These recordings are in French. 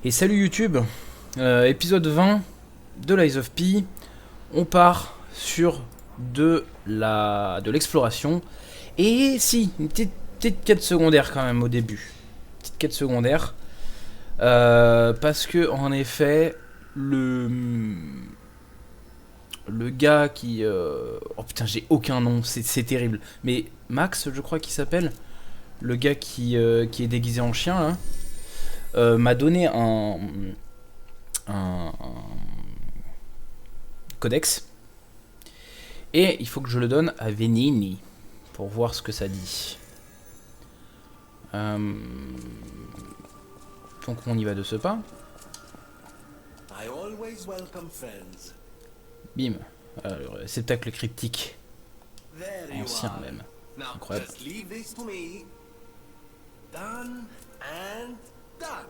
Et salut YouTube, épisode 20 de Lies of P. On part sur de l'exploration. Et si, une petite quête secondaire quand même au début. Petite quête secondaire. Parce que en effet, le gars qui... Oh putain, j'ai aucun nom, c'est terrible. Mais Max, je crois qu'il s'appelle. Le gars qui est déguisé en chien là. M'a donné un codex. Et il faut que je le donne à Venini pour voir ce que ça dit. Donc on y va de ce pas. Bim. Réceptacle cryptique. Ancien même. Incroyable. Done and done.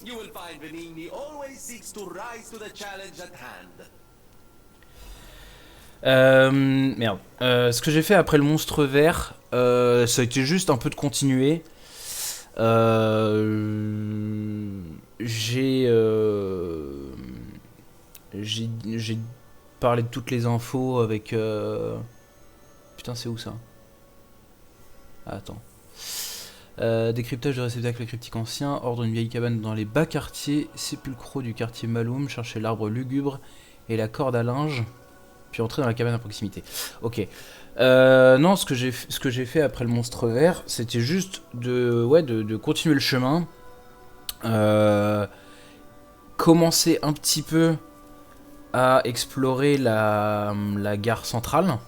You will find Venini always seeks to rise to the challenge at hand. Merde. Ce que j'ai fait après le monstre vert, ça a été juste un peu de continuer. J'ai parlé de toutes les infos avec... Putain, c'est où ça? Attends. Décryptage de réceptacle cryptique ancien, ordre d'une vieille cabane dans les bas quartiers, sépulcraux du quartier Maloum, chercher l'arbre lugubre et la corde à linge, puis entrer dans la cabane à proximité. Ok. Non, ce que j'ai fait après le monstre vert, c'était juste de continuer le chemin, commencer un petit peu à explorer la gare centrale.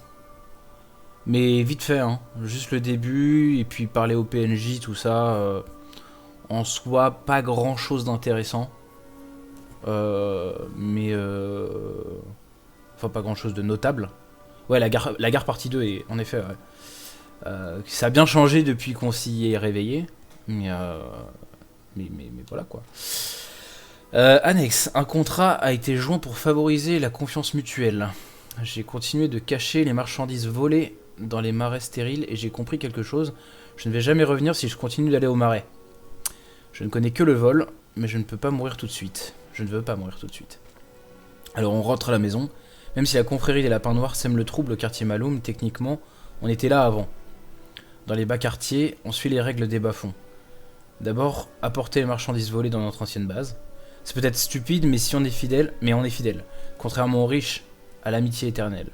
Mais vite fait, hein. Juste le début, et puis parler au PNJ, tout ça. En soi, pas grand chose d'intéressant. Mais... Enfin, pas grand chose de notable. Ouais, la gare partie 2, est, en effet, ouais. Ça a bien changé depuis qu'on s'y est réveillé. Mais voilà, quoi. Annexe. Un contrat a été joint pour favoriser la confiance mutuelle. J'ai continué de cacher les marchandises volées dans les marais stériles et j'ai compris quelque chose. Je ne vais jamais revenir si je continue d'aller au marais. Je ne connais que le vol, mais je ne peux pas mourir tout de suite. Je ne veux pas mourir tout de suite. Alors on rentre à la maison. Même si la confrérie des lapins noirs sème le trouble au quartier Maloum, techniquement, on était là avant. Dans les bas quartiers, on suit les règles des bas-fonds. D'abord, apporter les marchandises volées dans notre ancienne base. C'est peut-être stupide, mais si on est fidèle, contrairement aux riches, à l'amitié éternelle.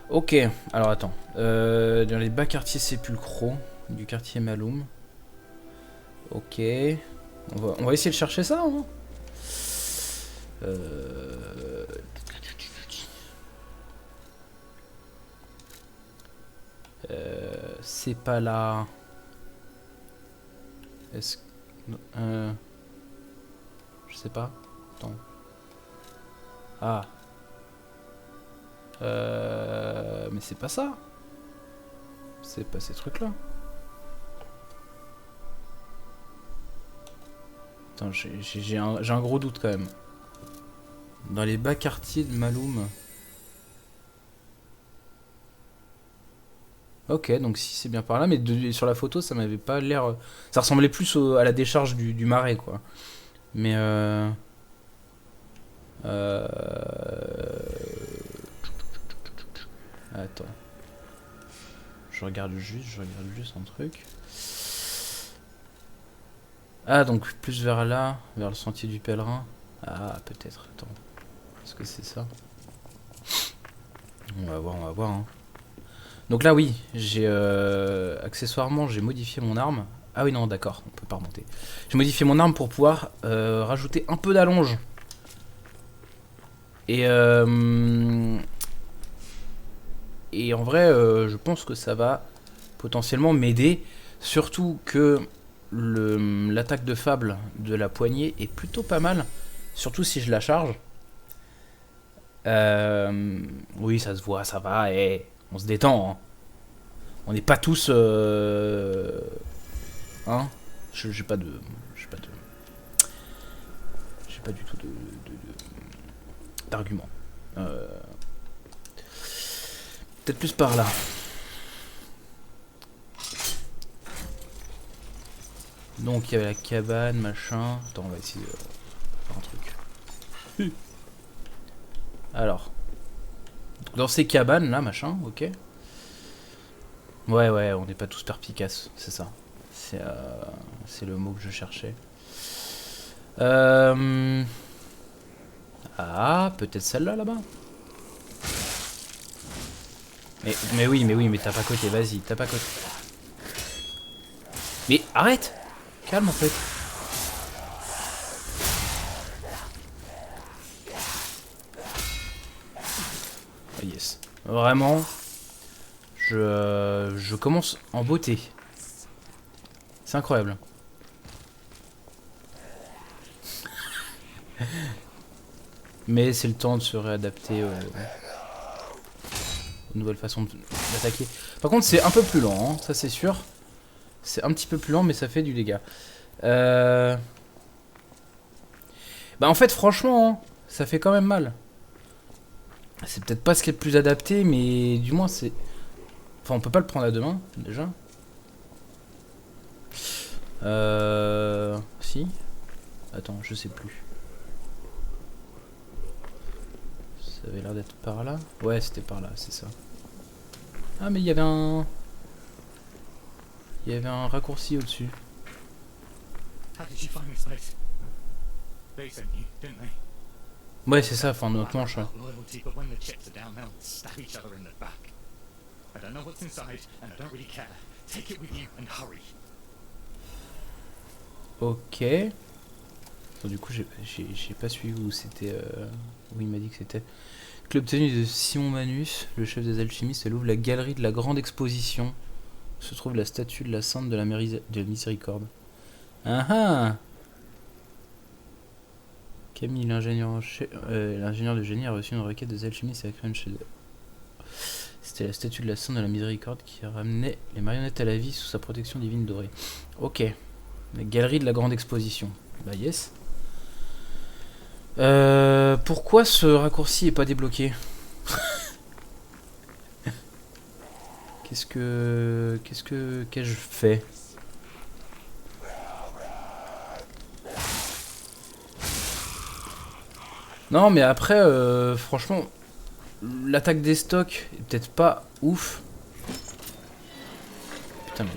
Ok, alors attends. Dans les bas quartiers sépulcraux du quartier Maloum. Ok. On va essayer de chercher ça, hein. C'est pas là. Est-ce que... je sais pas. Attends. Ah. Mais c'est pas ça. C'est pas ces trucs-là. Attends, j'ai un gros doute quand même. Dans les bas quartiers de Maloum. Ok, donc si c'est bien par là, mais sur la photo, ça m'avait pas l'air... Ça ressemblait plus à la décharge du marais, quoi. Mais Attends. Je regarde juste un truc. Ah, donc plus vers là, vers le sentier du pèlerin. Ah, peut-être, attends. Est-ce que c'est ça? On va voir, hein. Donc là, oui, j'ai accessoirement, j'ai modifié mon arme. Ah oui, non, d'accord, on peut pas remonter. J'ai modifié mon arme pour pouvoir rajouter un peu d'allonge. Et en vrai, je pense que ça va potentiellement m'aider. Surtout que l'attaque de Fable de la poignée est plutôt pas mal. Surtout si je la charge. Oui, ça se voit, ça va, et on se détend, hein. On n'est pas tous... Hein. J'ai pas du tout d'argument. Peut-être plus par là. Donc il y avait la cabane, machin. Attends, on va essayer de faire un truc. Alors. Dans ces cabanes là, machin, ok. Ouais, on n'est pas tous perspicaces, c'est ça. C'est le mot que je cherchais. Ah, peut-être celle-là là-bas. Mais oui, mais tape à côté, vas-y, tape à côté. Mais arrête! Calme en fait. Oh, yes. Vraiment, je commence en beauté. C'est incroyable. Mais c'est le temps de se réadapter aux nouvelles façons d'attaquer. Par contre, c'est un peu plus lent, hein, ça c'est sûr. C'est un petit peu plus lent, mais ça fait du dégât. Bah en fait, franchement, hein, ça fait quand même mal. C'est peut-être pas ce qui est le plus adapté, mais du moins c'est... Enfin, on peut pas le prendre à deux mains, déjà. Si. Attends, je sais plus. Ça avait l'air d'être par là. Ouais, c'était par là, c'est ça. Ah, mais il y avait un... Il y avait un raccourci au-dessus. Ouais, c'est ça, enfin, notre manche. Ouais. Ok. Bon, du coup, j'ai pas suivi où c'était. Où il m'a dit que c'était. Clé obtenu de Simon Manus, le chef des alchimistes, elle ouvre la galerie de la grande exposition. Se trouve la statue de la sainte de la miséricorde. Ah ah! Camille, l'ingénieur de génie, a reçu une requête des alchimistes et a créé une chef. C'était la statue de la sainte de la miséricorde qui ramenait les marionnettes à la vie sous sa protection divine dorée. Ok. La galerie de la grande exposition. Bah yes. Pourquoi ce raccourci est pas débloqué? Qu'est-ce que je fais? Non, mais après, franchement, l'attaque des stocks est peut-être pas ouf. Putain, mais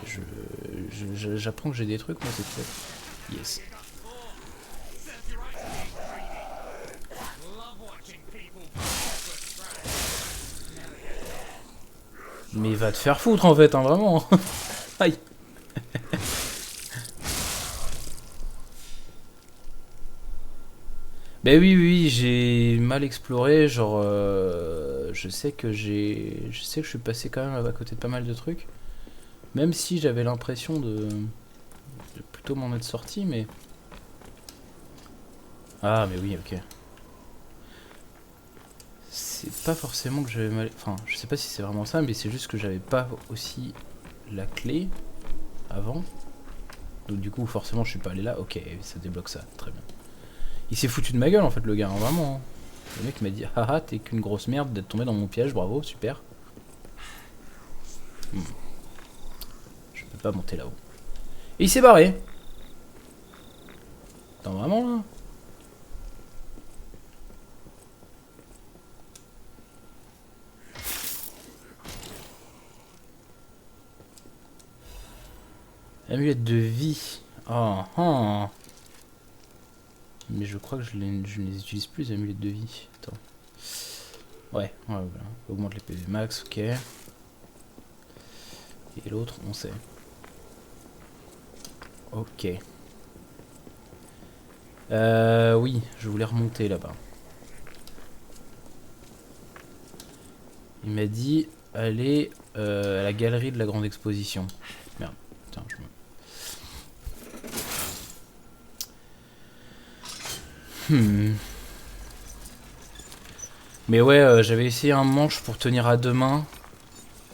j'apprends que j'ai des trucs, moi, c'est peut-être. Yes. Mais va te faire foutre en fait, hein, vraiment. Aïe. Ben oui, j'ai mal exploré, genre je sais que je suis passé quand même à côté de pas mal de trucs, même si j'avais l'impression de plutôt m'en être sorti, mais ah mais oui, ok. C'est pas forcément que j'avais mal, enfin je sais pas si c'est vraiment ça, mais c'est juste que j'avais pas aussi la clé avant, donc du coup forcément je suis pas allé là. Ok, ça débloque ça, très bien. Il s'est foutu de ma gueule en fait le gars, hein, vraiment. Le mec m'a dit haha t'es qu'une grosse merde d'être tombé dans mon piège, bravo, super. Je peux pas monter là-haut. Et il s'est barré. Attends vraiment là. Amulette de vie. Oh, oh. Mais je crois que je ne les utilise plus les amulettes de vie. Attends. Ouais, voilà. Augmente les PV max, ok. Et l'autre, on sait. Ok. Oui, je voulais remonter là-bas. Il m'a dit aller à la galerie de la grande exposition. Merde, putain, Mais ouais, j'avais essayé un manche pour tenir à deux mains.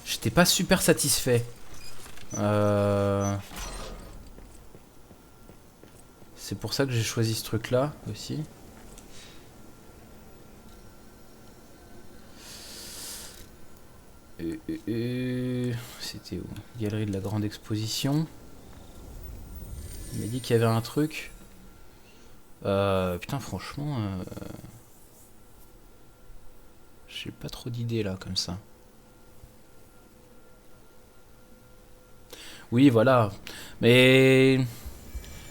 J'étais pas super satisfait. C'est pour ça que j'ai choisi ce truc là aussi. C'était où? Galerie de la grande exposition. Il m'a dit qu'il y avait un truc. Putain, franchement... j'ai pas trop d'idées là, comme ça. Oui, voilà. Mais...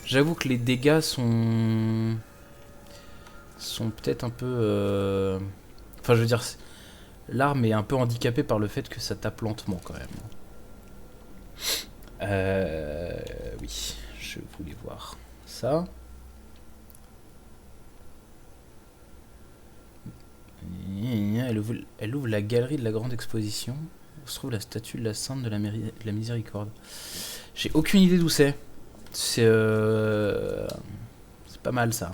j'avoue que les dégâts sont peut-être un peu... Enfin, je veux dire, l'arme est un peu handicapée par le fait que ça tape lentement quand même. Oui, je voulais voir ça. Elle ouvre la galerie de la grande exposition. Où se trouve la statue de la Sainte de la Miséricorde. J'ai aucune idée d'où c'est. C'est pas mal ça.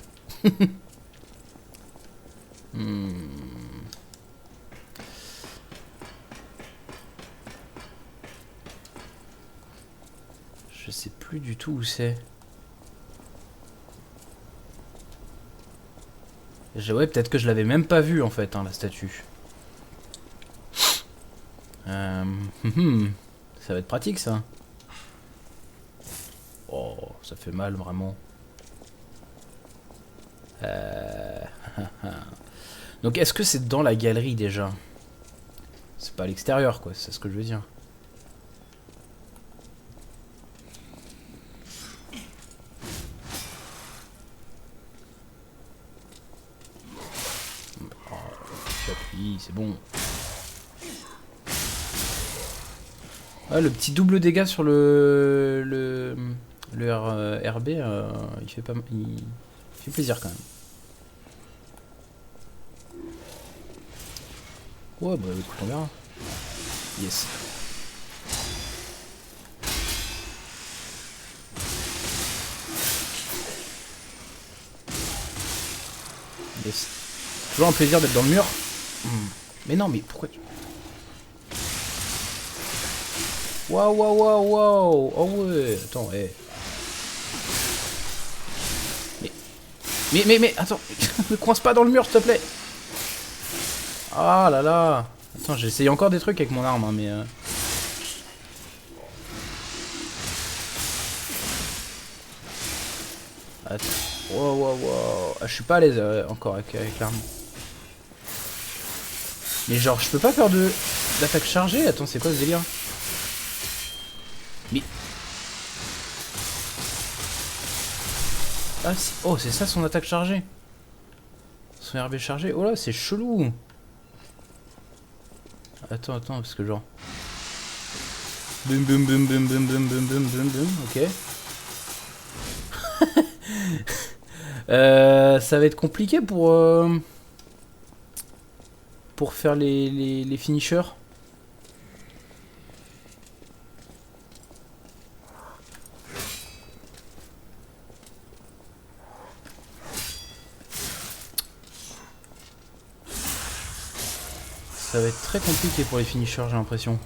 Je sais plus du tout où c'est. Ouais, peut-être que je l'avais même pas vu en fait, hein, la statue. Ça va être pratique ça. Oh, ça fait mal vraiment. Donc est-ce que c'est dans la galerie déjà? C'est pas à l'extérieur quoi, c'est ce que je veux dire. Oh, j'appuie, c'est bon. Ah, le petit double dégât sur le RB, il fait pas, il fait plaisir quand même. Ouais, bah écoute, on verra. Yes. Yes. Toujours un plaisir d'être dans le mur. Mais non, mais pourquoi tu... Waouh, waouh, waouh, waouh. Oh ouais, attends, eh. Mais, attends. Ne coince pas dans le mur, s'il te plaît. Ah là là. Attends, j'ai essayé encore des trucs avec mon arme, hein, mais... Attends. Wow, wow, wow. Ah, je suis pas à l'aise encore avec l'arme. Mais genre, je peux pas faire d'attaque chargée. Attends, c'est quoi ce délire? Mais... Ah, si. Oh, c'est ça son attaque chargée. Son RB chargé. Oh là, c'est chelou. Attends, parce que genre... Boum, boum, boum, boum, boum, boum, boum, boum, boum, boum. Ok. Ça va être compliqué pour faire les finishers. Ça va être très compliqué pour les finishers, j'ai l'impression.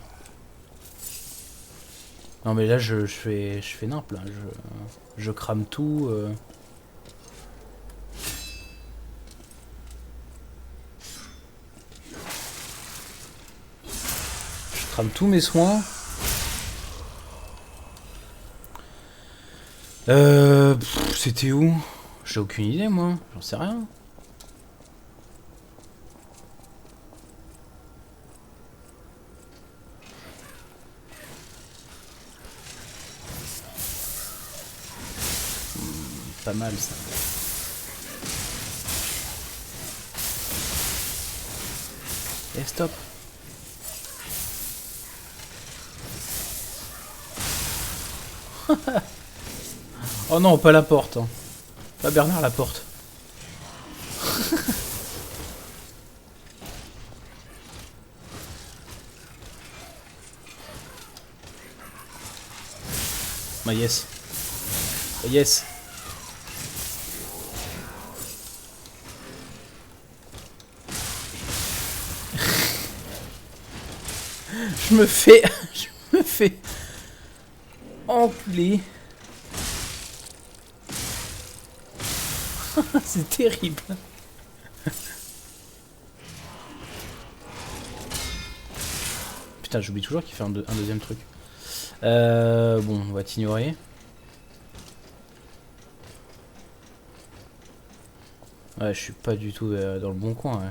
Non mais là je fais nimp là. Je crame tout. Je crame tous mes soins. C'était où? J'ai aucune idée moi, j'en sais rien. Pas mal ça. Et stop. Oh non, pas la porte. Hein. Pas Bernard la porte. Bah yes. Yes. Je me fais enculer. C'est terrible. Putain, j'oublie toujours qu'il fait un deuxième truc. Bon, on va t'ignorer. Ouais, je suis pas du tout dans le bon coin, ouais.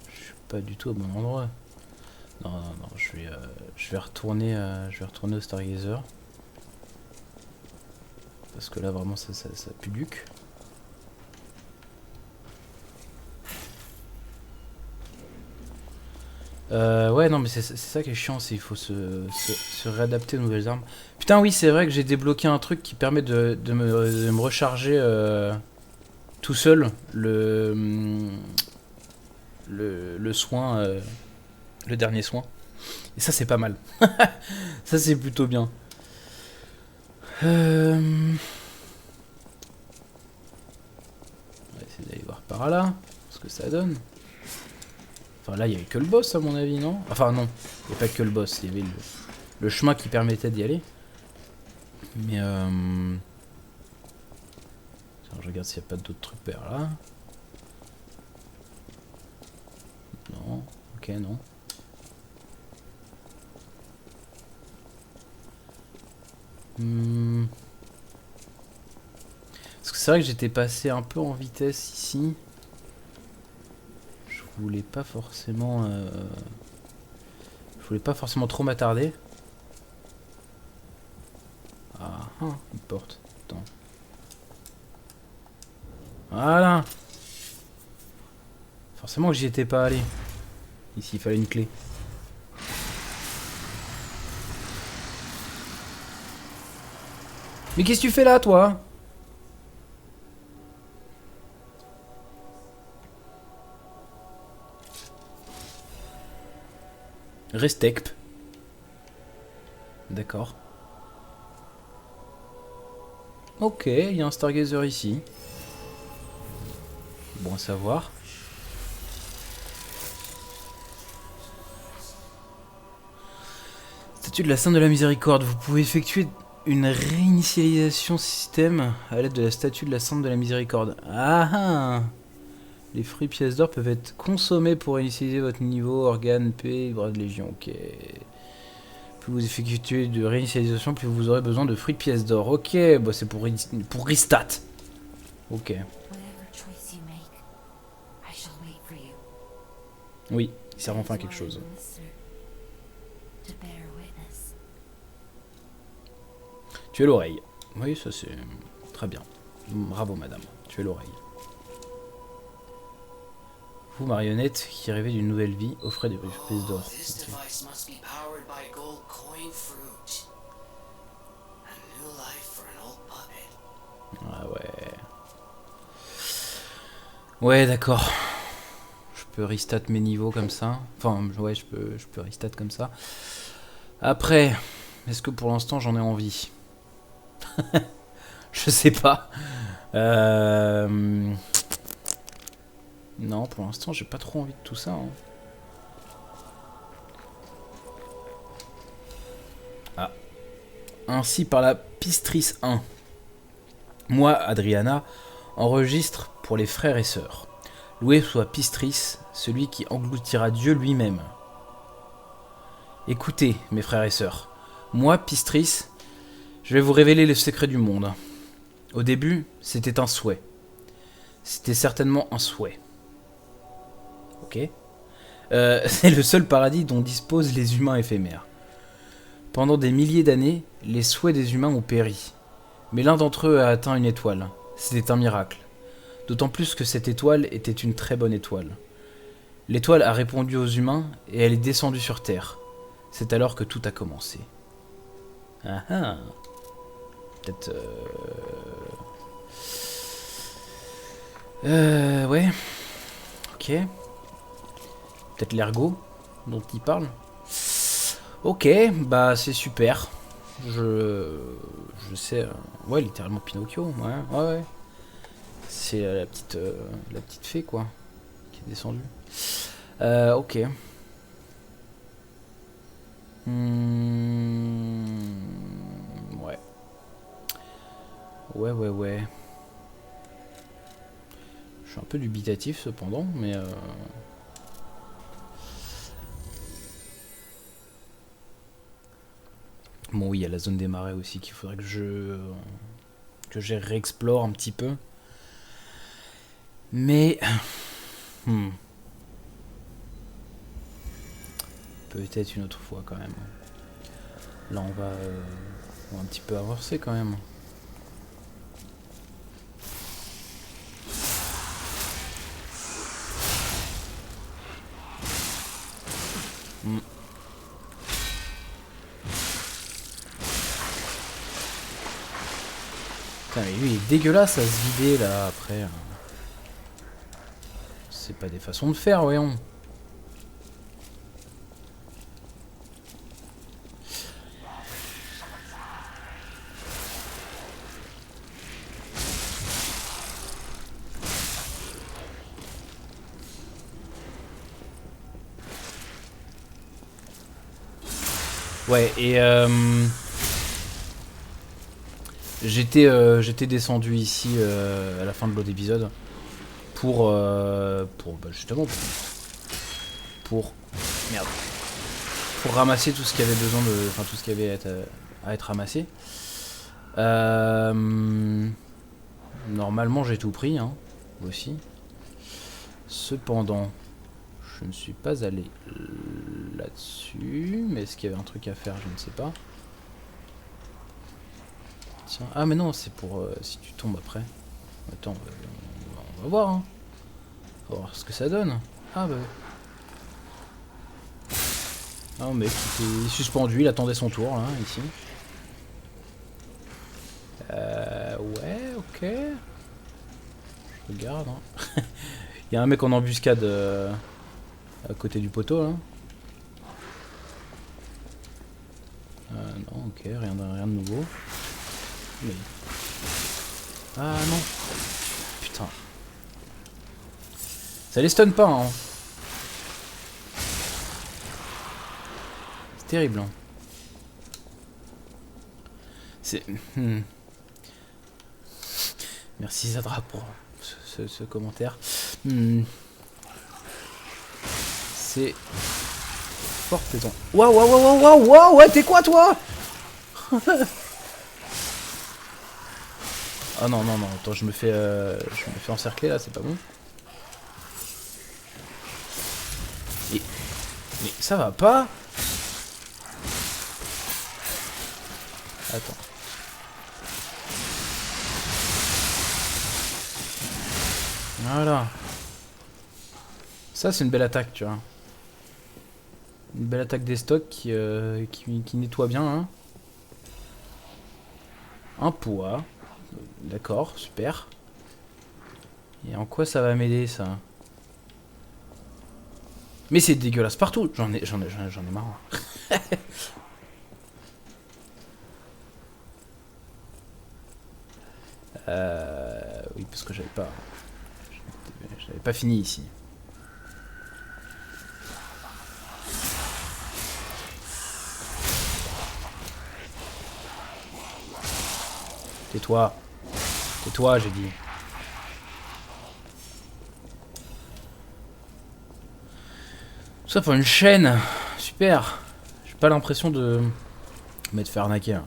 Je suis pas du tout au bon endroit. Non, non, non, je vais retourner au Stargazer. Parce que là, vraiment, ça pue duc. Ouais, non, mais c'est ça qui est chiant, c'est il faut se réadapter aux nouvelles armes. Putain, oui, c'est vrai que j'ai débloqué un truc qui permet de me recharger tout seul le soin, le dernier soin. Et ça, c'est pas mal. Ça, c'est plutôt bien. On va essayer d'aller voir par là, ce que ça donne. Enfin, là, il n'y avait que le boss, à mon avis, non? Enfin, non, il n'y a pas que le boss, il y avait le chemin qui permettait d'y aller. Mais je regarde s'il n'y a pas d'autres trucs vers là. Non, ok, non. Parce que c'est vrai que j'étais passé un peu en vitesse ici. Je voulais pas forcément trop m'attarder. Ah, une porte. Attends. Voilà. Forcément que j'y étais pas allé. Ici, il fallait une clé. Mais qu'est-ce que tu fais là, toi? Restecp. D'accord. Ok, il y a un Stargazer ici. Bon à savoir. Statue de la Sainte de la Miséricorde. Vous pouvez effectuer une réinitialisation système à l'aide de la statue de la Sainte de la Miséricorde. Ah ah. Les fruits pièces d'or peuvent être consommés pour réinitialiser votre niveau, organe, paix, bras de légion. Ok. Plus vous effectuez de réinitialisation, plus vous aurez besoin de fruits de pièces d'or. Ok, bah c'est pour restat. Ok. Oui, il sert enfin à quelque chose. Tu es l'oreille. Oui, ça c'est très bien. Bravo madame, tu es l'oreille. Vous, marionnette qui rêvait d'une nouvelle vie, offrez des pièces d'or. Okay. Ah ouais. Ouais, d'accord. Je peux restat mes niveaux comme ça. Enfin, ouais, je peux restat comme ça. Après, est-ce que pour l'instant j'en ai envie? Je sais pas. Non, pour l'instant, j'ai pas trop envie de tout ça. Hein. Ah. Ainsi par la Pistrice 1. Moi, Adriana, enregistre pour les frères et sœurs. Loué soit Pistrice, celui qui engloutira Dieu lui-même. Écoutez, mes frères et sœurs, moi, Pistrice, je vais vous révéler le secret du monde. Au début, c'était un souhait. C'était certainement un souhait. Ok. C'est le seul paradis dont disposent les humains éphémères. Pendant des milliers d'années, les souhaits des humains ont péri. Mais l'un d'entre eux a atteint une étoile. C'était un miracle. D'autant plus que cette étoile était une très bonne étoile. L'étoile a répondu aux humains et elle est descendue sur Terre. C'est alors que tout a commencé. Ah ah. Peut-être... ouais. Ok. Peut-être l'ergot dont il parle. Ok, bah c'est super. Je sais... ouais, littéralement Pinocchio. Ouais. C'est la petite fée, quoi. Qui est descendue. Ok. Ouais. Ouais. Je suis un peu dubitatif cependant, mais... Bon, oui, il y a la zone des marais aussi qu'il faudrait que je réexplore un petit peu. Mais peut-être une autre fois quand même. Là, on va un petit peu avancer quand même. Putain, mais lui, il est dégueulasse à se vider là après. C'est pas des façons de faire, voyons. Ouais, et j'étais descendu ici à la fin de l'autre épisode pour bah, justement pour merde pour ramasser tout ce qu'il y avait besoin de, enfin tout ce qui avait à être ramassé. Normalement j'ai tout pris hein, aussi. Cependant, je ne suis pas allé là-dessus, mais est-ce qu'il y avait un truc à faire, je ne sais pas. Tiens, ah mais non, c'est pour si tu tombes après. Attends, on va voir hein. On va voir ce que ça donne. Ah bah. Ah mec, il était suspendu, il attendait son tour là, ici. Ouais, ok. Je regarde. Hein. Il y a un mec en embuscade à côté du poteau là. Non, ok, rien de nouveau. Mais... Ah non. Putain. Ça les stun pas hein. C'est terrible hein. C'est... Merci Zadra pour ce commentaire. C'est fort plaisant. Waouh, waouh, waouh, waouh, waouh, ouais, t'es quoi toi? Ah non, non, non, attends, je me fais encercler là, c'est pas bon. Mais ça va pas? Attends. Voilà. Ça, c'est une belle attaque, tu vois. Une belle attaque des stocks qui nettoie bien. Hein. Un poids. D'accord, super. Et en quoi ça va m'aider, ça? Mais c'est dégueulasse partout. J'en ai marre. Oui, parce que j'avais pas fini ici. Tais-toi. Tais-toi, j'ai dit. Tout ça pour une chaîne. Super. J'ai pas l'impression de m'être fait arnaquer. Là.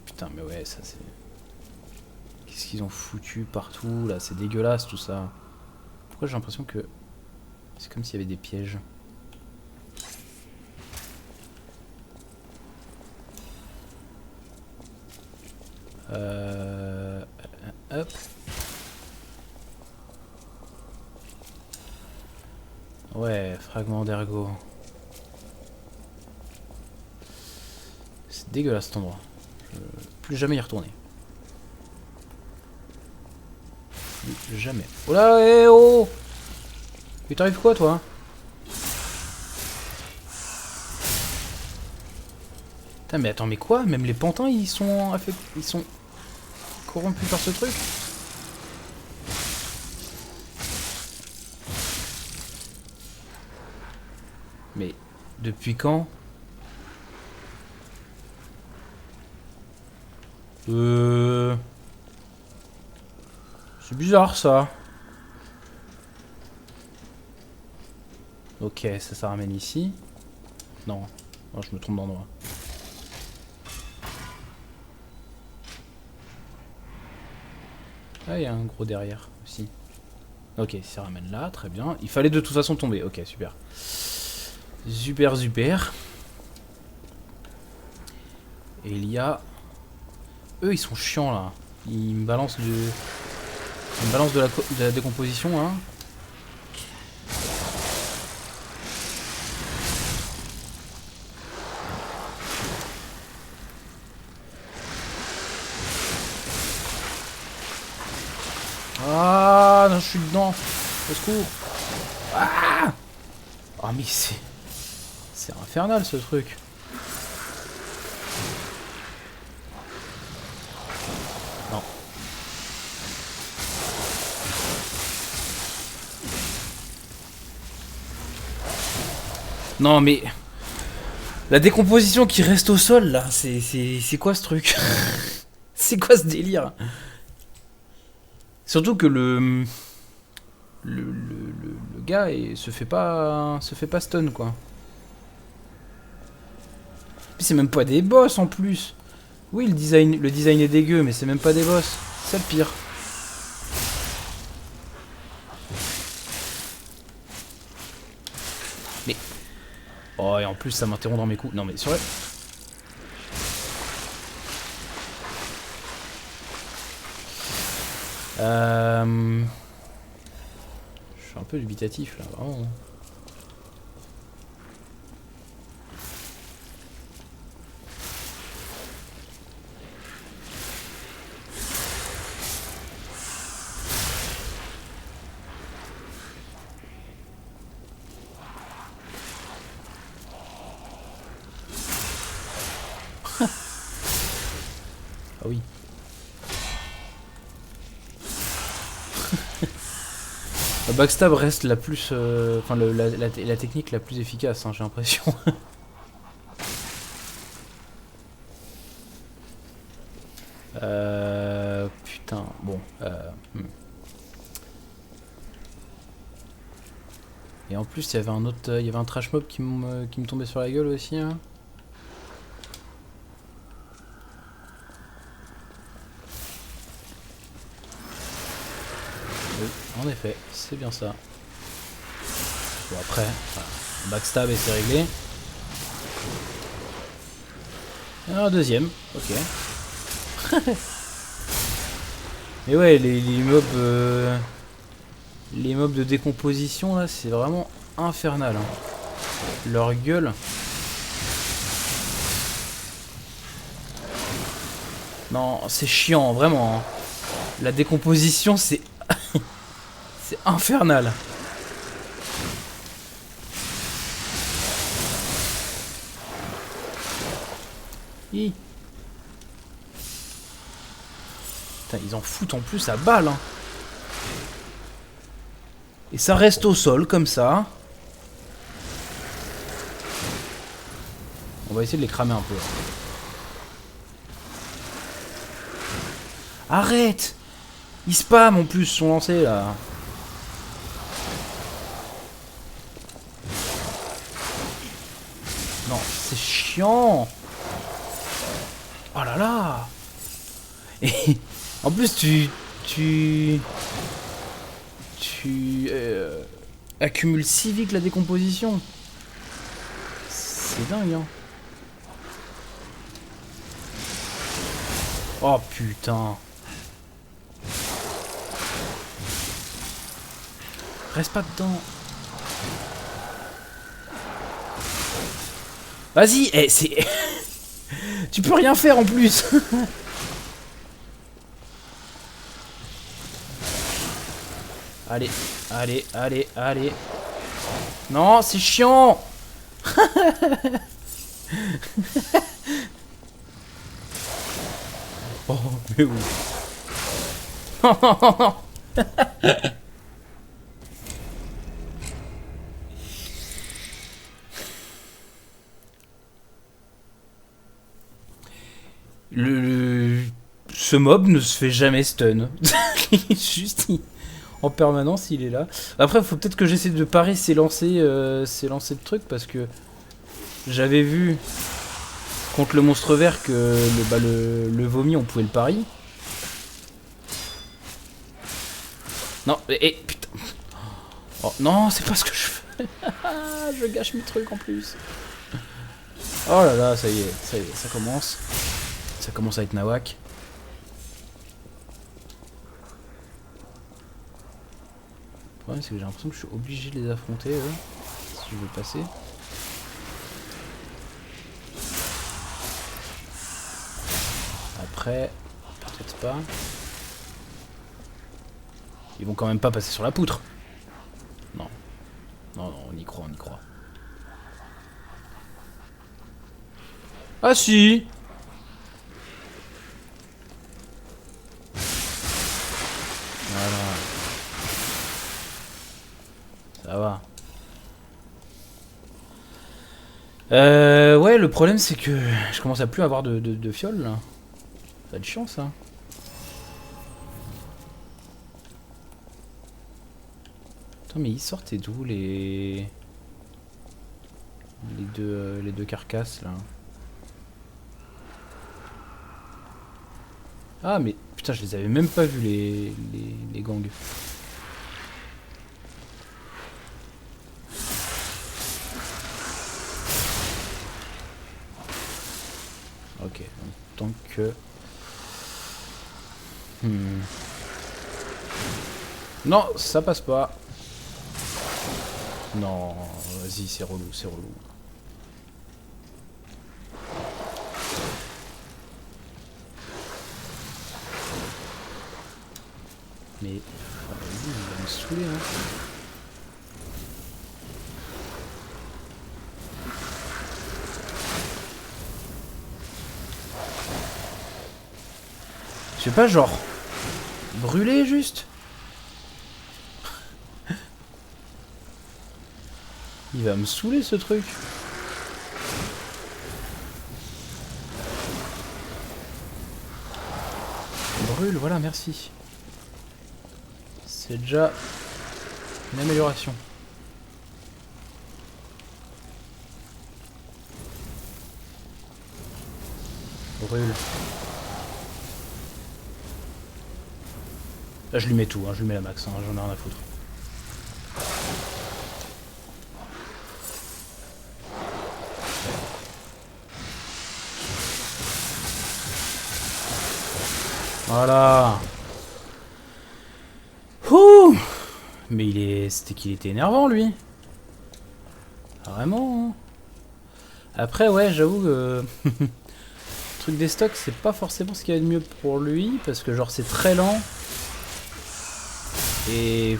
Putain, mais ouais, ça c'est... Qu'est-ce qu'ils ont foutu partout, là? C'est dégueulasse, tout ça. Pourquoi j'ai l'impression que... C'est comme s'il y avait des pièges. Hop. Ouais, fragment d'ergot. C'est dégueulasse cet endroit. Je veux plus jamais y retourner. Plus jamais. Oh là, eh oh! Il t'arrive quoi, toi? Putain, mais attends, mais quoi? Même les pantins, ils sont corrompus par ce truc? Mais depuis quand? C'est bizarre ça. Ok, ça ramène ici. Non, non, je me trompe d'endroit. Ah, il y a un gros derrière aussi. Ok, ça ramène là, très bien. Il fallait de toute façon tomber. Ok, super. Super, super. Et il y a... Eux, ils sont chiants là. Ils me balancent du... Ils me balancent de la décomposition, hein. Ah, non, je suis dedans. Au secours. Ah, oh, mais c'est infernal ce truc. Non. Non, mais la décomposition qui reste au sol là, c'est quoi ce truc? C'est quoi ce délire? Surtout que le gars se fait pas stun quoi. Puis c'est même pas des boss en plus. Oui, le design est dégueu, mais c'est même pas des boss. C'est le pire. Mais oh, et en plus ça m'interrompt dans mes coups. Non mais c'est vrai. Je suis un peu dubitatif là, vraiment. Ah oui. La backstab reste la plus... Enfin, la technique la plus efficace, hein, j'ai l'impression. Putain, bon. Et en plus, il y avait un autre... Il y avait un trash mob qui me tombait sur la gueule aussi, hein. Oui, en effet, c'est bien ça. Bon après, voilà, backstab et c'est réglé. Et un deuxième, ok. Mais ouais, les mobs de décomposition là, c'est vraiment infernal. Hein. Leur gueule. Non, c'est chiant, vraiment. Hein. La décomposition, c'est... c'est infernal. Hi. Putain, ils en foutent en plus à balle. Hein. Et ça reste au sol, comme ça. On va essayer de les cramer un peu. Arrête! Ils spam en plus, sont lancés là. Non, c'est chiant. Oh là là. Et en plus tu accumules si vite la décomposition. C'est dingue hein. Oh putain. Reste pas dedans. Vas-y, eh, c'est... tu peux rien faire en plus. Allez, allez, allez, allez. Non, c'est chiant. Oh, mais oui. Ce mob ne se fait jamais stun. Juste, en permanence, il est là. Après, faut peut-être que j'essaie de parer ses lancers de trucs, parce que j'avais vu contre le monstre vert que le vomi, on pouvait le pari. Non, putain. Oh, non, c'est pas ce que je fais. Je gâche mes trucs en plus. Oh là là, ça y est, ça commence. Ça commence à être nawak. Le problème, c'est que j'ai l'impression que je suis obligé de les affronter, eux, si je veux passer. Après, peut-être pas. Ils vont quand même pas passer sur la poutre. Non. Non, non, on y croit, on y croit. Ah si! Voilà. Ça va. Ouais, le problème c'est que je commence à plus avoir de fiole là. Ça a de chiant ça. Attends, mais ils sortaient d'où les deux carcasses là? Ah mais putain, je les avais même pas vus les gangs. Ok, donc tant que... Non, ça passe pas. Non, vas-y, c'est relou, c'est relou. Mais... vas-y, il va me saouler, hein. Je sais pas, genre... brûler, juste. Il va me saouler, ce truc. Brûle, voilà, merci. C'est déjà une amélioration. Brûle. Là, je lui mets tout, hein, je lui mets la max, hein, j'en ai rien à foutre. Voilà. Ouh. Mais c'était qu'il était énervant, lui. Vraiment. Hein. Après, ouais, j'avoue que... le truc des stocks, c'est pas forcément ce qu'il y a de mieux pour lui, parce que genre, c'est très lent. Et...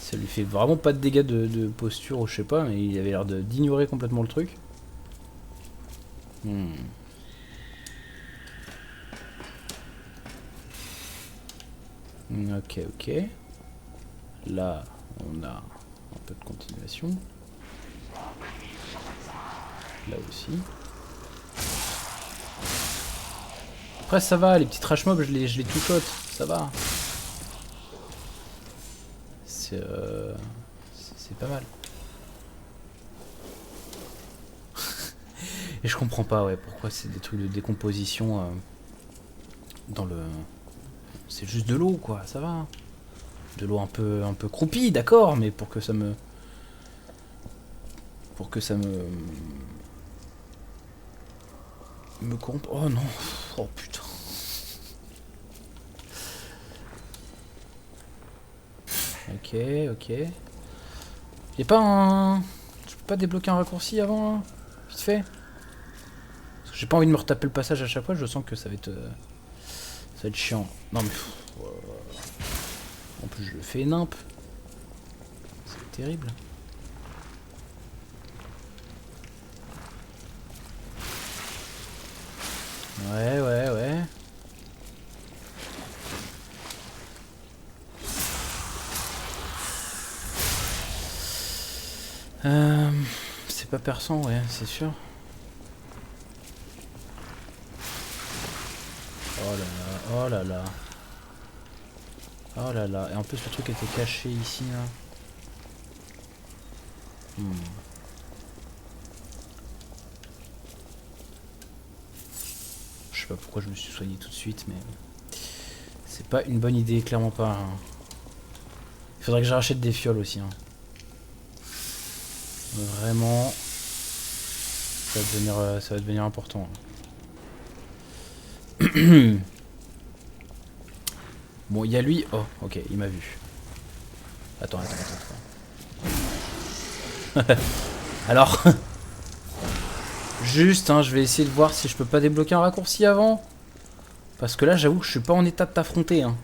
ça lui fait vraiment pas de dégâts de posture, ou je sais pas, mais il avait l'air d'ignorer complètement le truc. Ok, ok. Là, on a un peu de continuation. Là aussi. Après, ça va, les petits trash mobs, je les two-shot, ça va. C'est pas mal. Et je comprends pas, ouais, pourquoi c'est des trucs de décomposition dans le... c'est juste de l'eau, quoi, ça va. De l'eau un peu croupie, d'accord, mais pour que ça me... me corrompe... Oh non. Oh putain. Ok, ok. Y'a pas un... je peux pas débloquer un raccourci avant, là? Vite fait. Parce que j'ai pas envie de me retaper le passage à chaque fois, je sens que ça va être chiant. Non mais... en plus je le fais nimp. C'est terrible. Ouais, ouais, ouais. C'est pas perçant, ouais, c'est sûr. Oh là là, oh là là. Oh là là, et en plus le truc était caché ici là. Je sais pas pourquoi je me suis soigné tout de suite, mais c'est pas une bonne idée, clairement pas. Hein. Il faudrait que je rachète des fioles aussi. Hein. Vraiment, ça va devenir important. Hein. Bon, il y a lui. Oh, ok, il m'a vu. Attends. Alors, juste, hein, je vais essayer de voir si je peux pas débloquer un raccourci avant. Parce que là, j'avoue que je suis pas en état de t'affronter. Hein.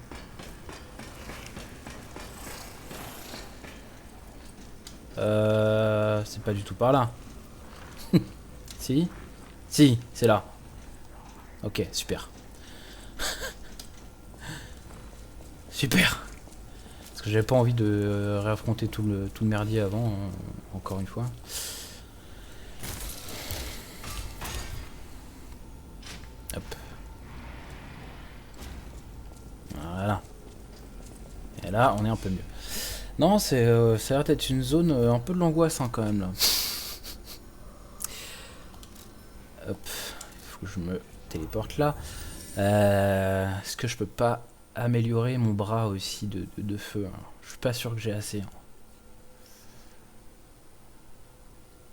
C'est pas du tout par là. Si, c'est là. Ok, super. Super. Parce que j'avais pas envie de réaffronter tout le merdier avant, hein, encore une fois. Hop. Voilà. Et là, on est un peu mieux. Non, ça a l'air d'être une zone un peu de l'angoisse hein, quand même là. Hop. Il faut que je me téléporte là. Est-ce que je peux pas améliorer mon bras aussi de feu hein. Je suis pas sûr que j'ai assez. Hein.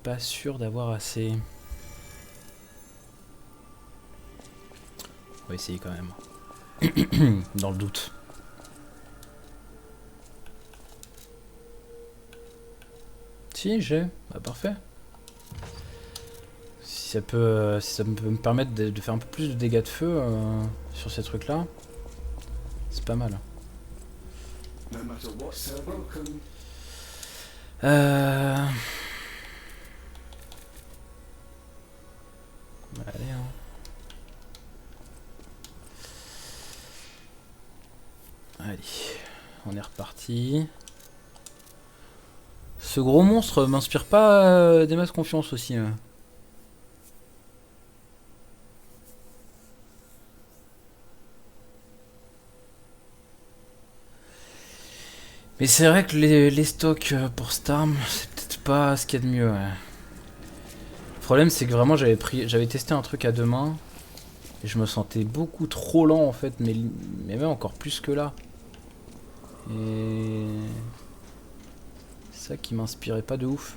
Pas sûr d'avoir assez. On va essayer quand même. Dans le doute. Si, j'ai. Bah, parfait. Si ça peut me permettre de faire un peu plus de dégâts de feu sur ces trucs-là, c'est pas mal. Allez, hein. Allez, on est reparti. Ce gros monstre m'inspire pas des masses confiance aussi. Mais c'est vrai que les stocks pour cette arme, c'est peut-être pas ce qu'il y a de mieux. Ouais. Le problème, c'est que vraiment, j'avais testé un truc à deux mains. Et je me sentais beaucoup trop lent en fait, mais même encore plus que là. Et c'est ça qui m'inspirait pas de ouf.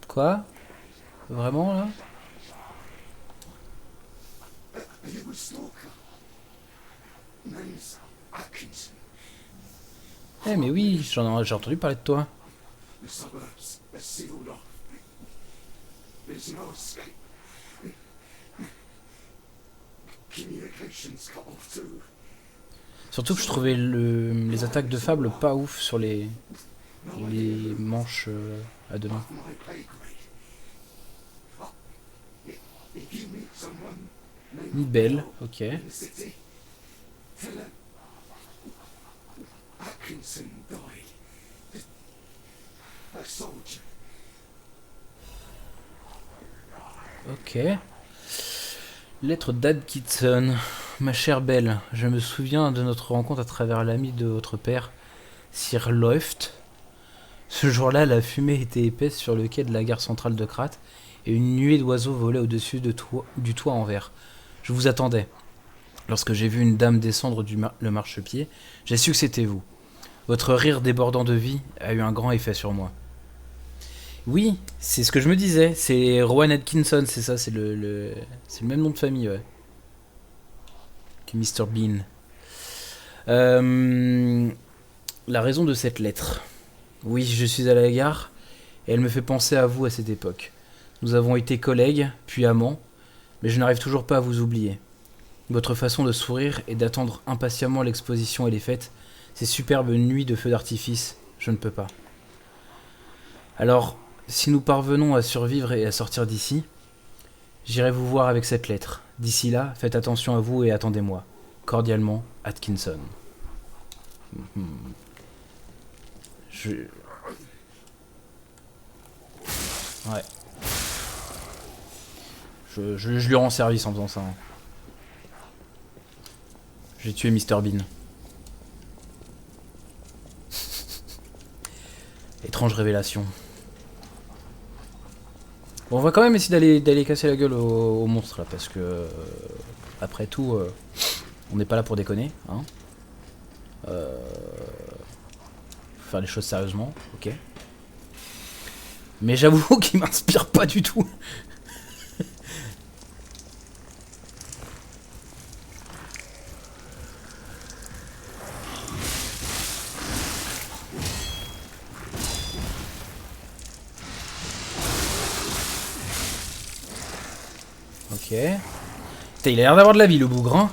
Quoi? Vraiment là? Eh mais oui, j'ai entendu parler de toi. Surtout que je trouvais les attaques de Fable pas ouf sur les manches à deux mains. Belle, ok. Ok. Lettre d'Atkinson. Ma chère Belle, je me souviens de notre rencontre à travers l'ami de votre père, Sir Loeft. Ce jour-là, la fumée était épaisse sur le quai de la gare centrale de Krat et une nuée d'oiseaux volait au-dessus du toit en verre. Je vous attendais. Lorsque j'ai vu une dame descendre le marchepied, j'ai su que c'était vous. Votre rire débordant de vie a eu un grand effet sur moi. Oui, c'est ce que je me disais. C'est Rowan Atkinson, c'est ça, c'est le même nom de famille, ouais. Que Mr. Bean. La raison de cette lettre. Oui, je suis à la gare, et elle me fait penser à vous à cette époque. Nous avons été collègues, puis amants, mais je n'arrive toujours pas à vous oublier. Votre façon de sourire et d'attendre impatiemment l'exposition et les fêtes, ces superbes nuits de feux d'artifice, je ne peux pas. Alors, si nous parvenons à survivre et à sortir d'ici, j'irai vous voir avec cette lettre. D'ici là, faites attention à vous et attendez-moi. Cordialement, Atkinson. Je... Ouais. Je lui rends service en faisant ça. Hein. J'ai tué Mr Bean. Étrange révélation. Bon, on va quand même essayer d'aller casser la gueule au monstre là, parce que après tout, on n'est pas là pour déconner, hein. Faire les choses sérieusement, ok. Mais j'avoue qu'il m'inspire pas du tout. Ok. Putain, il a l'air d'avoir de la vie le bougre, hein.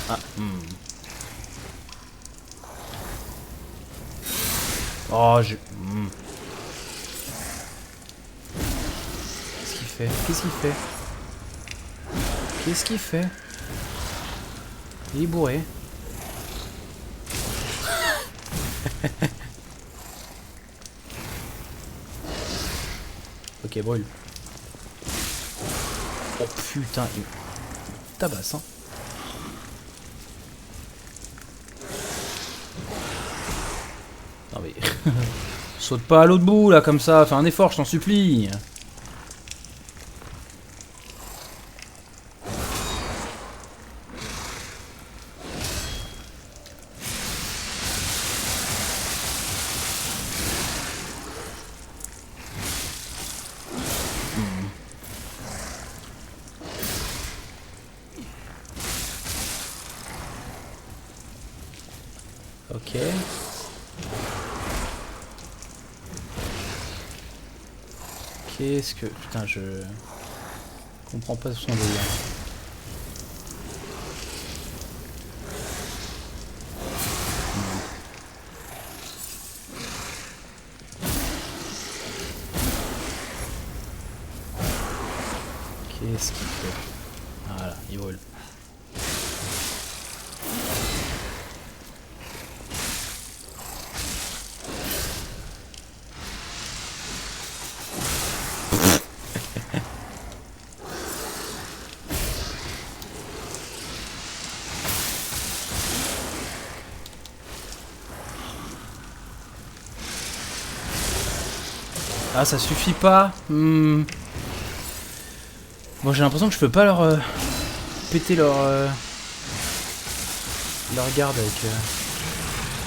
Ah, Oh, je... Qu'est-ce qu'il fait? Qu'est-ce qu'il fait? Qu'est-ce qu'il fait? Il est bourré. Ok, brûle. Oh putain, il tabasse, hein. Non mais... Saute pas à l'autre bout, là, comme ça. Fais un effort, je t'en supplie. Ok. Qu'est-ce que... Putain, je... comprends pas son délire. Qu'est-ce qu'il fait? Voilà, il brûle. Ah, ça suffit pas. Bon, j'ai l'impression que je peux pas leur péter leur garde avec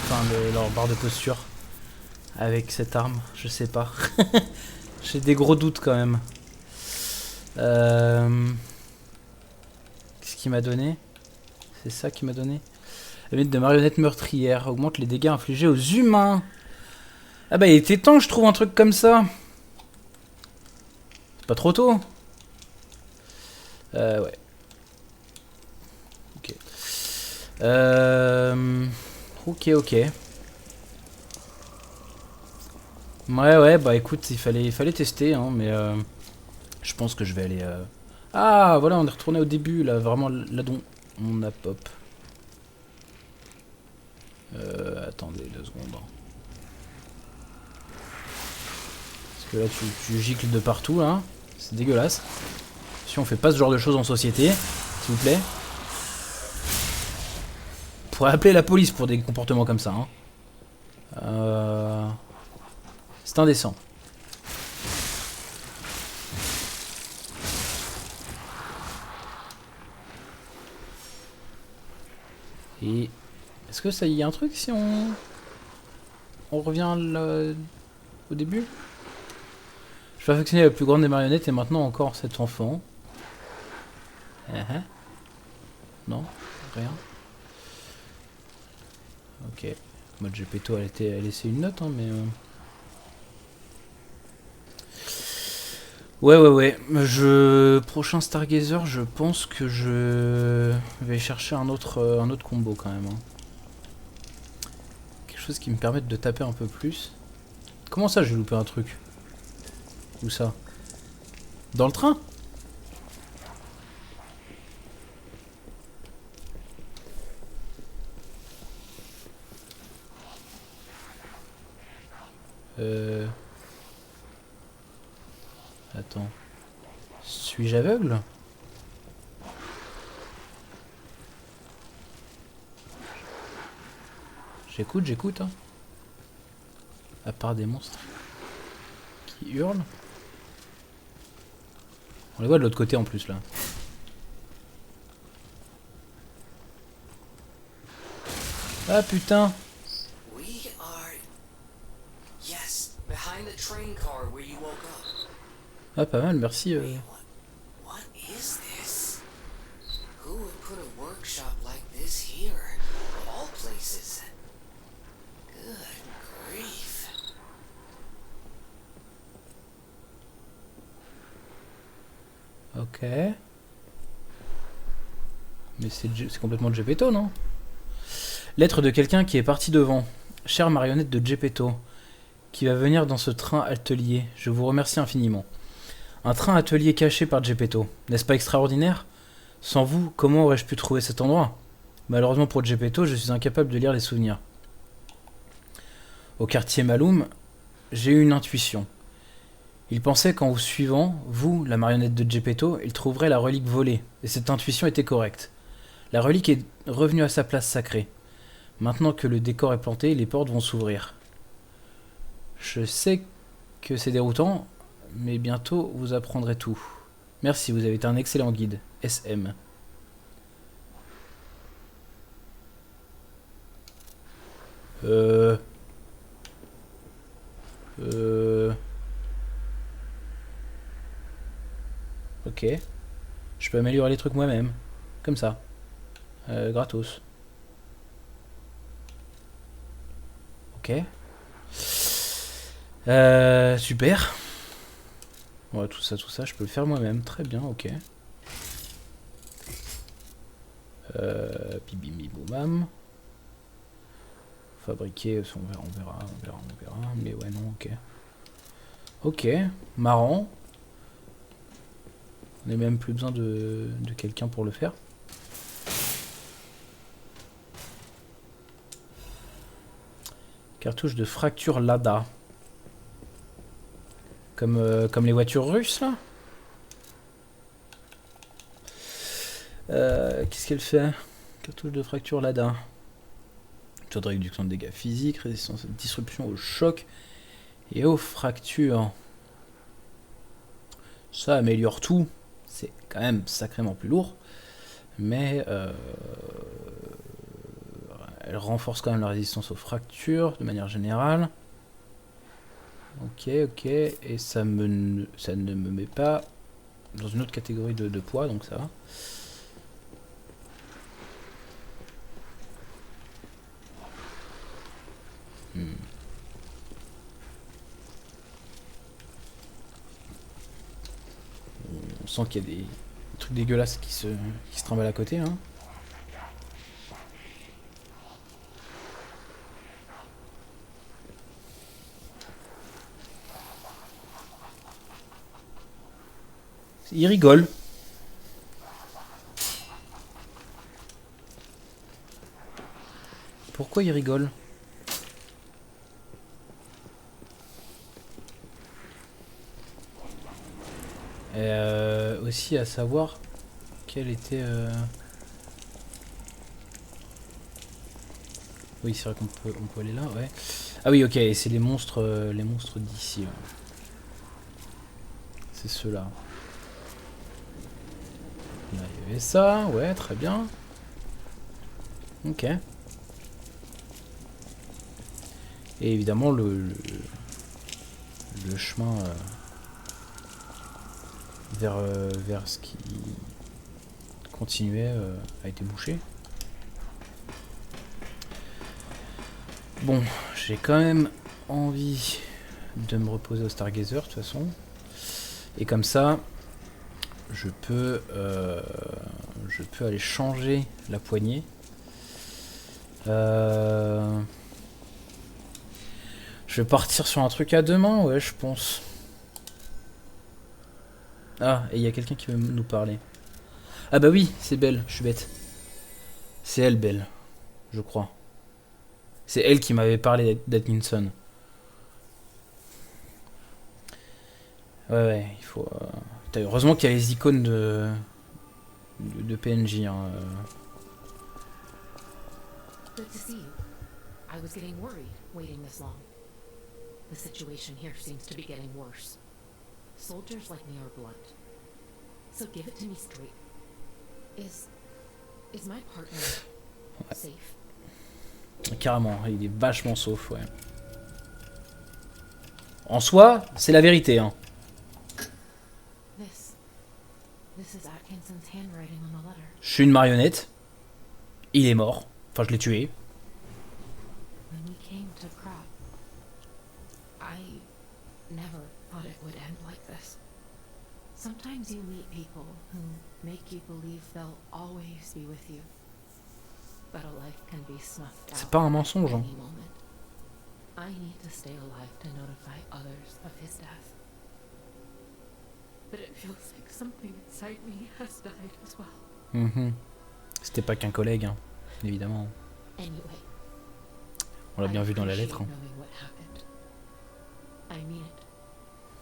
enfin leur barre de posture avec cette arme. Je sais pas. J'ai des gros doutes quand même. Qu'est-ce qu'il m'a donné? C'est ça qu'il m'a donné. La limite de marionnette meurtrière augmente les dégâts infligés aux humains. Ah bah il était temps que je trouve un truc comme ça. C'est pas trop tôt. Ouais. Ok. Ok. Ouais, bah écoute, il fallait tester, hein, mais je pense que je vais aller... Ah, voilà, on est retourné au début, là, vraiment, là dont on a pop. Attendez 2 secondes. Parce que là, tu gicles de partout, là. C'est dégueulasse. Si on fait pas ce genre de choses en société, s'il vous plaît. On pourrait appeler la police pour des comportements comme ça, hein. C'est indécent. Et est-ce que ça y a un truc si on revient là, au début? Je vais affectionner la plus grande des marionnettes et maintenant encore cet enfant. Non, rien. Ok. Mode Gepetto a laissé une note, hein, mais... Ouais. Prochain Stargazer, je pense que je vais chercher un autre combo quand même. Hein. Quelque chose qui me permette de taper un peu plus. Comment ça, j'ai loupé un truc? Où ça? Dans le train? Attends. Suis-je aveugle? J'écoute, hein. À part des monstres qui hurlent. On les voit de l'autre côté en plus là. Ah putain! We are. Yes, behind the train car where you woke up. Ah pas mal, merci. What is this? Who would put a workshop like this here? Of all places. Good grief. Ok. Mais c'est complètement Geppetto, non? Lettre de quelqu'un qui est parti devant. Chère marionnette de Geppetto, qui va venir dans ce train atelier. Je vous remercie infiniment. Un train atelier caché par Geppetto. N'est-ce pas extraordinaire? Sans vous, comment aurais-je pu trouver cet endroit? Malheureusement pour Geppetto, je suis incapable de lire les souvenirs. Au quartier Maloum, j'ai eu une intuition. Il pensait qu'en vous suivant, vous, la marionnette de Geppetto, il trouverait la relique volée. Et cette intuition était correcte. La relique est revenue à sa place sacrée. Maintenant que le décor est planté, les portes vont s'ouvrir. Je sais que c'est déroutant, mais bientôt vous apprendrez tout. Merci, vous avez été un excellent guide. SM. Ok. Je peux améliorer les trucs moi-même. Comme ça. Gratos. Ok. Super. Ouais, tout ça, je peux le faire moi-même. Très bien, ok. Bim. Fabriquer, on verra. Mais ouais, non, ok. Ok, marrant. On n'a même plus besoin de quelqu'un pour le faire. Cartouche de fracture Lada. Comme les voitures russes, là. Qu'est-ce qu'elle fait? Cartouche de fracture Lada. Taux de réduction de dégâts physiques, résistance à la disruption au choc et aux fractures. Ça améliore tout. C'est quand même sacrément plus lourd. Mais elle renforce quand même la résistance aux fractures de manière générale. Ok. Et ça ne me met pas dans une autre catégorie de poids, donc ça va. On sent qu'il y a des trucs dégueulasses qui se trimballent à côté, hein. Il rigole. Pourquoi il rigole? Aussi à savoir quel était... Oui, c'est vrai qu'on peut aller là, ouais. Ah oui, ok, c'est les monstres d'ici. Ouais. C'est ceux-là. Là, il y avait ça, ouais, très bien. Ok. Et évidemment, le chemin vers ce qui continuait a été bouché. Bon, j'ai quand même envie de me reposer au Stargazer de toute façon. Et comme ça, je peux aller changer la poignée. Je vais partir sur un truc à deux mains, ouais, je pense. Ah, et il y a quelqu'un qui veut nous parler. Ah bah oui, c'est Belle, je suis bête. C'est elle, Belle, je crois. C'est elle qui m'avait parlé d'Atkinson. Ouais, il faut... heureusement qu'il y a les icônes de PNJ. Hein. Good to see you. I was getting worried waiting this long. The situation here seems to be getting worse. Soldiers like me are blunt. So give it to me straight. Is my partner safe? Carrément, il est vachement sauf, ouais. En soi, c'est la vérité, hein. This is Atkinson's handwriting on the letter. Je suis une marionnette. Il est mort. Enfin, je l'ai tué. When we came to Crop, I never thought it would end like this. Sometimes you meet people who make you believe they'll always be with you. But a life can be snuffed out. C'est pas un mensonge, hein. Any moment. I need to stay alive to notify others of his death. But it feels like something inside me has died as well. Mhm. C'était pas qu'un collègue, hein, évidemment. Anyway, On l'a bien vu dans la lettre. Hein. knowing what happened. I mean it.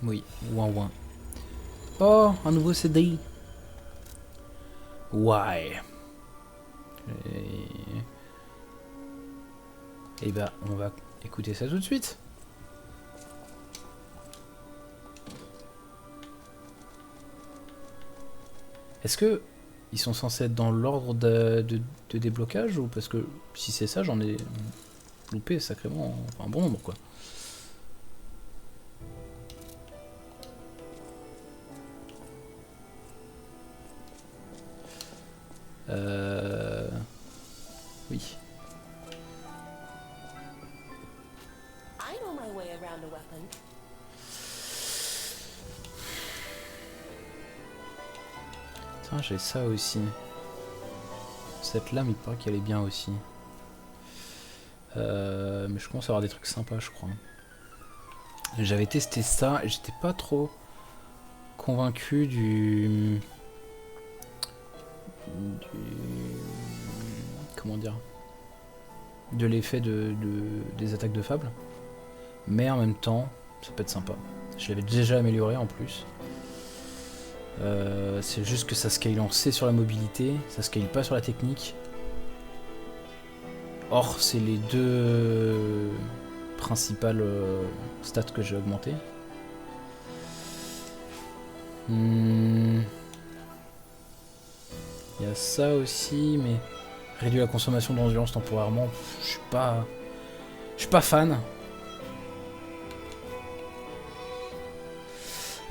Oui, ouin ouin. Oh, un nouveau CD. Why? Et bah, on va écouter ça tout de suite. Est-ce que ils sont censés être dans l'ordre de déblocage ou parce que si c'est ça, j'en ai loupé sacrément, enfin, un bon nombre quoi. Oui. I know my way around a weapon. Tiens, j'ai ça aussi. Cette lame, il paraît qu'elle est bien aussi. Mais je commence à avoir des trucs sympas, je crois. J'avais testé ça et j'étais pas trop convaincu comment dire, de l'effet des attaques de Fable, mais en même temps ça peut être sympa. Je l'avais déjà amélioré en plus. C'est juste que ça scale en C sur la mobilité, ça scale pas sur la technique. Or c'est les deux principales stats que j'ai augmentées. Il y a ça aussi, mais réduire la consommation d'endurance temporairement, je suis pas fan.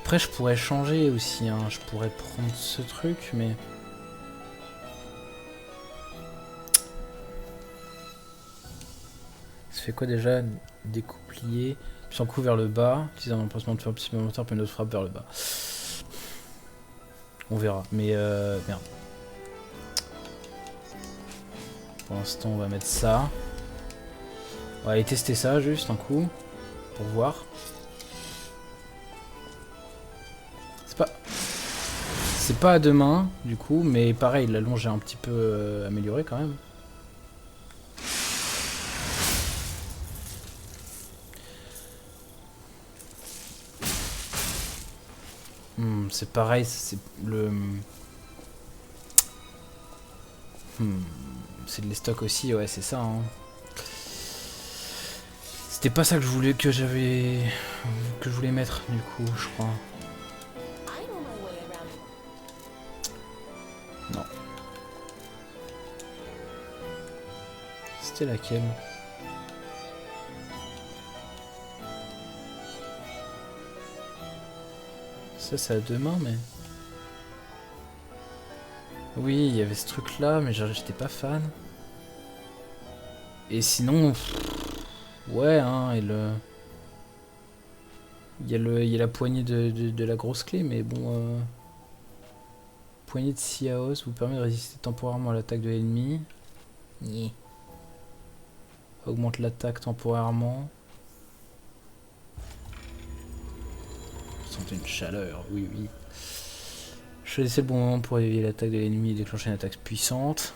Après je pourrais changer aussi, hein. Je pourrais prendre ce truc, mais ça fait quoi déjà? Découplier, puis en coup vers le bas, utiliser un emplacement de frappe supplémentaire puis une autre frappe vers le bas. On verra, mais merde. Pour l'instant, on va mettre ça. On va aller tester ça juste un coup pour voir. C'est pas à deux mains du coup, mais pareil, la longe est un petit peu améliorée quand même. C'est pareil, c'est le. C'est de les stocks aussi, ouais, c'est ça. Hein. C'était pas ça que je voulais mettre du coup, je crois. I know my way around. Non. C'était laquelle? Ça, c'est à deux mains, mais. Oui, il y avait ce truc là, mais j'étais pas fan. Et sinon. Ouais, hein, et le. Il y a la poignée de la grosse clé, mais bon. Poignée de Siaos vous permet de résister temporairement à l'attaque de l'ennemi. Yeah. Augmente l'attaque temporairement. Vous sentez une chaleur, oui, oui. Choisissez le bon moment pour éviter l'attaque de l'ennemi et déclencher une attaque puissante.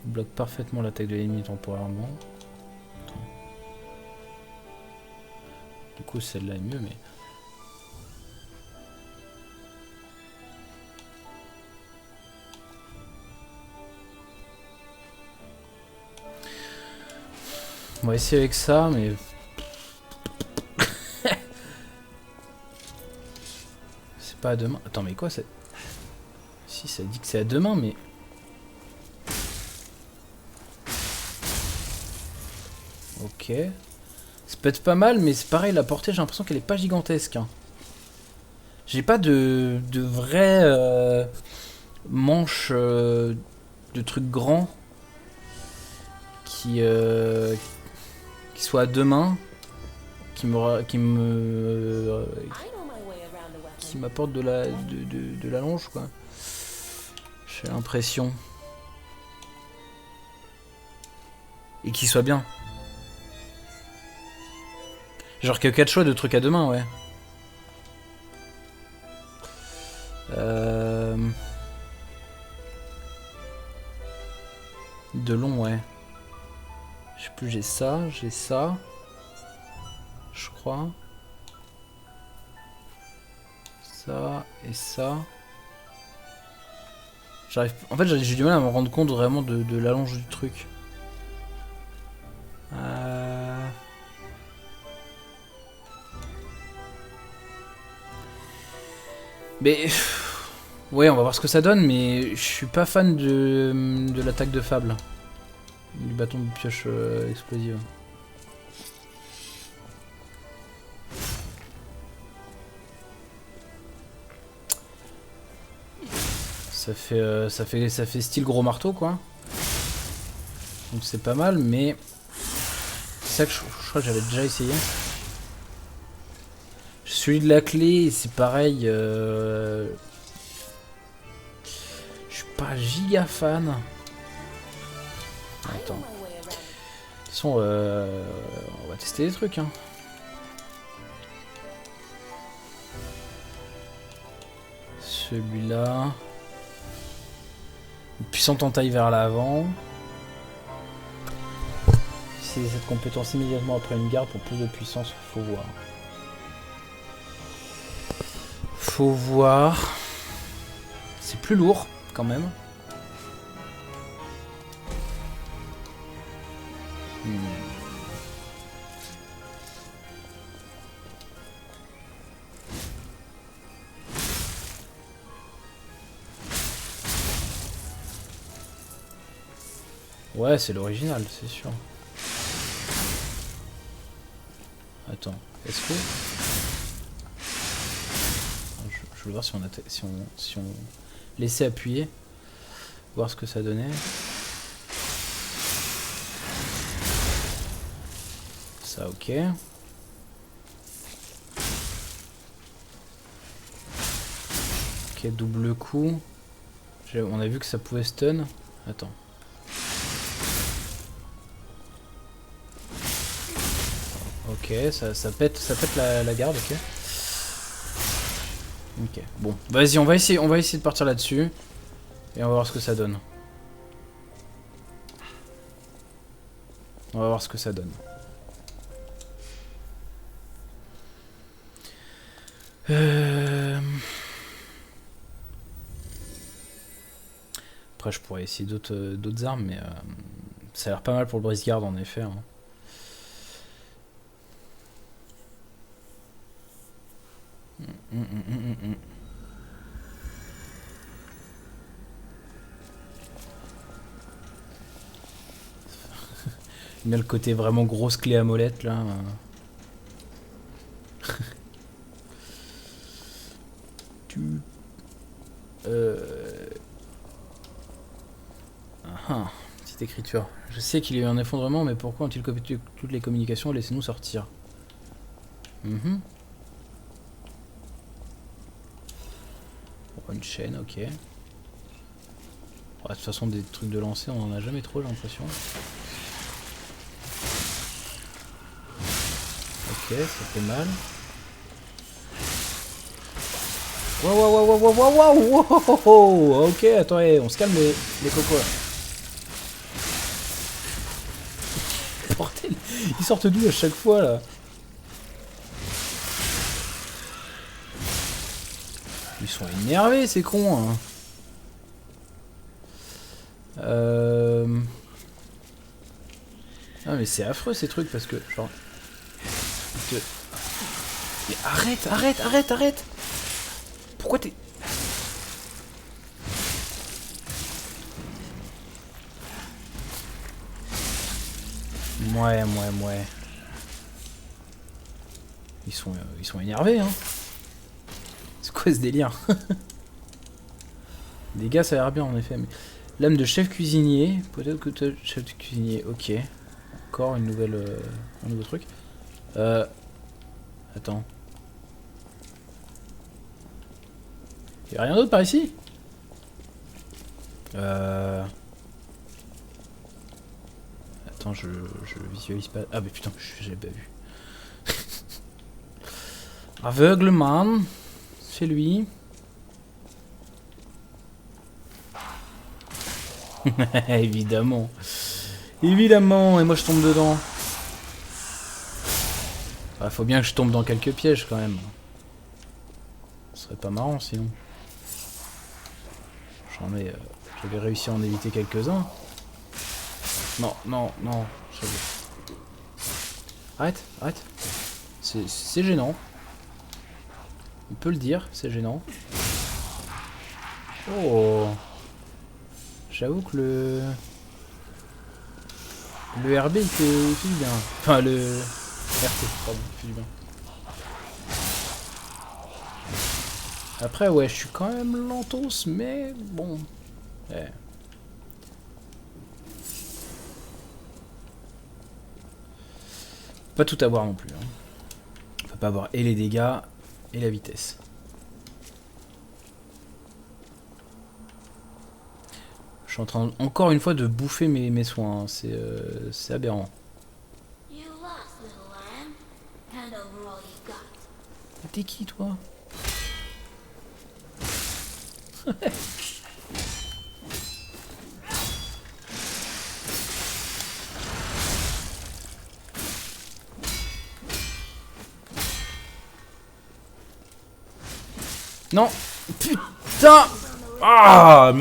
Bloque parfaitement l'attaque de l'ennemi temporairement. Attends. coup celle-là est mieux, mais... On va essayer avec ça, mais... c'est pas à demain. Attends, mais quoi c'est... Si, ça dit que c'est à demain, mais... Ok. Ça peut être pas mal, mais c'est pareil, la portée, j'ai l'impression qu'elle est pas gigantesque. Hein. J'ai pas de vrai manche de trucs grands qui soit à deux mains, qui m'apporte de la longe, quoi. J'ai l'impression. Et qui soit bien. Genre qu'il y a 4 choix de trucs à deux mains, ouais. De long, ouais. Je sais plus, j'ai ça. Je crois. Ça et ça. En fait, j'ai du mal à me rendre compte vraiment de l'allonge du truc. Mais... ouais, on va voir ce que ça donne, mais je suis pas fan de l'attaque de Fable. Du bâton de pioche explosive. Ça fait style gros marteau, quoi. Donc c'est pas mal, mais... c'est ça que je crois que j'avais déjà essayé. Celui de la clé, c'est pareil. Je suis pas giga fan. Attends. De toute façon, on va tester des trucs. Hein. Celui-là. Une puissante entaille vers l'avant. C'est cette compétence immédiatement après une garde pour plus de puissance, faut voir. Faut voir. C'est plus lourd quand même. Ouais, c'est l'original, c'est sûr. Attends, est-ce que... je veux voir si on laissait appuyer, voir ce que ça donnait. Ça, ok. Ok, double coup. On a vu que ça pouvait stun. Attends. Ok, ça pète la garde, ok. Ok, bon, vas-y, on va essayer de partir là-dessus. Et on va voir ce que ça donne. On va voir ce que ça donne. Après, je pourrais essayer d'autres armes, mais ça a l'air pas mal pour le brise-garde, en effet. Hein. Il y a le côté vraiment grosse clé à molette là. Petite écriture. Je sais qu'il y a eu un effondrement, mais pourquoi ont-ils coupé toutes les communications? Laissez-nous sortir. Une chaîne, ok. De toute façon, des trucs de lancer, on en a jamais trop, j'ai l'impression. Ok, ça fait mal. Wow, ok, attendez, on se calme les cocos là. Bordel, ils sortent d'où à chaque fois là? Ils sont énervés, ces cons. Hein. Ah mais c'est affreux ces trucs parce que genre... Mais arrête. Pourquoi t'es... Ouais. Ils sont énervés, hein. C'est quoi ce délire? Les gars, ça a l'air bien en effet. Mais... Lame de chef cuisinier. Peut-être que tu chef de cuisinier. Ok. Encore une nouvelle, un nouveau truc. Attends. Y'a rien d'autre par ici? Attends, je visualise pas. Ah, mais putain, j'avais pas vu. Aveuglement. C'est lui. Évidemment. Évidemment, et moi je tombe dedans. Ah, faut bien que je tombe dans quelques pièges quand même. Ce serait pas marrant sinon. J'avais réussi à en éviter quelques-uns. Non. Arrête. C'est gênant. On peut le dire, c'est gênant. Oh. J'avoue que le RB il fait du bien. Enfin le RT, pardon, il fait du bien. Après ouais, je suis quand même lentos, mais bon. Ouais. Pas tout avoir non plus. Hein. Faut pas avoir et les dégâts et la vitesse. Je suis en train encore une fois de bouffer mes soins. Hein. C'est aberrant. T'es qui toi? Non. Putain. Ah,